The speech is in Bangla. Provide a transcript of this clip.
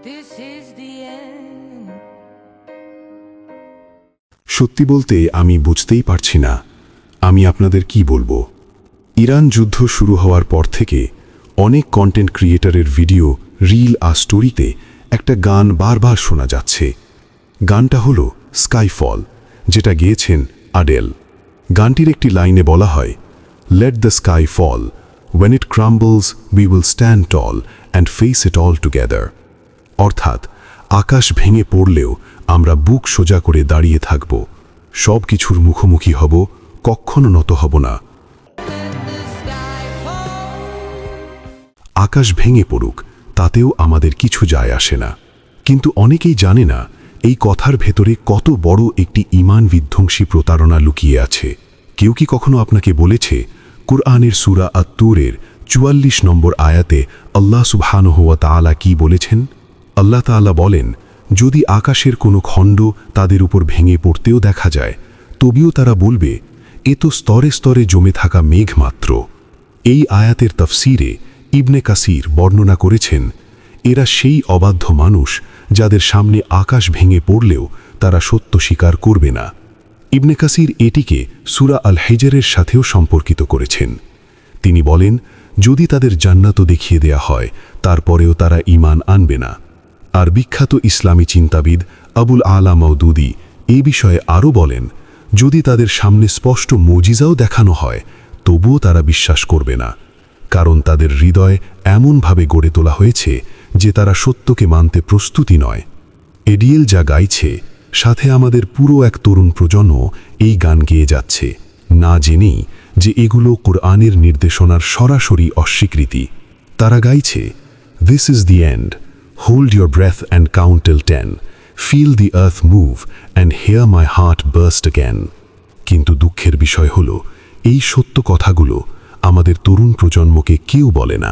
This is the end. সত্যি বলতে আমি বুঝতেই পারছি না আমি আপনাদের কি বলবো। ইরান যুদ্ধ শুরু হওয়ার পর থেকে অনেক কন্টেন্ট ক্রিয়েটরের ভিডিও, রিল আর স্টোরিতে একটা গান বারবার শোনা যাচ্ছে। গানটা হলো স্কাইফল, যেটা গেয়েছেন আডেল। গানটির একটি লাইনে বলা হয়, let the sky fall, when it crumbles we will stand tall and face it all together। অর্থাৎ আকাশ ভেঙে পড়লেও আমরা বুক সোজা করে দাঁড়িয়ে থাকব, সব কিছুর মুখোমুখি হব, কখনো নত হব না। আকাশ ভেঙে পড়ুক, তাতেও আমাদের কিছু যায় আসে না। কিন্তু অনেকেই জানে না এই কথার ভেতরে কত বড় একটি ঈমান বিধ্বংসী প্রতারণা লুকিয়ে আছে। কেউ কি কখনো আপনাকে বলেছে কুরআনের সূরা আত-তুরের ৪৪ নম্বর আয়াতে আল্লাহ সুবহানাহু ওয়া তাআলা কি বলেছেন? আল্লাহ তাআলা বলেন, যদি আকাশের কোনো খণ্ড তাদের উপর ভেঙে পড়তেও দেখা যায়, তবেও তারা বলবে, এ তো স্তরে স্তরে জমে থাকা মেঘ মাত্র। এই আয়াতের তাফসিরে ইবনে কাসির বর্ণনা করেছেন, এরা সেই অবাধ্য মানুষ যাদের সামনে আকাশ ভেঙে পড়লেও তারা সত্য স্বীকার করবে না। ইবনে কাসির এটিকে সূরা আল হিজরের সাথেও সম্পর্কিত করেছেন। তিনি বলেন, যদি তাদের জান্নাতও দেখিয়ে দেয়া হয়, তারপরেও তারা ঈমান আনবে না। আর বিখ্যাত ইসলামী চিন্তাবিদ আবুল আলা মওদুদি এই বিষয়ে আরও বলেন, যদি তাদের সামনে স্পষ্ট মুজিজাও দেখানো হয়, তবুও তারা বিশ্বাস করবে না, কারণ তাদের হৃদয় এমনভাবে গড়ে তোলা হয়েছে যে তারা সত্যকে মানতে প্রস্তুতি নয়। এডিএল যা গাইছে, সাথে আমাদের পুরো এক তরুণ প্রজন্ম এই গান গেয়ে যাচ্ছে, না জেনেই যে এগুলো কোরআনের নির্দেশনার সরাসরি অস্বীকৃতি। তারা গাইছে, this is the end, hold your breath and count till 10, feel the earth move and hear my heart burst again. কিন্তু দুঃখের বিষয় হলো, এই সত্য কথাগুলো আমাদের তরুণ প্রজন্মকে কেউ বলে না।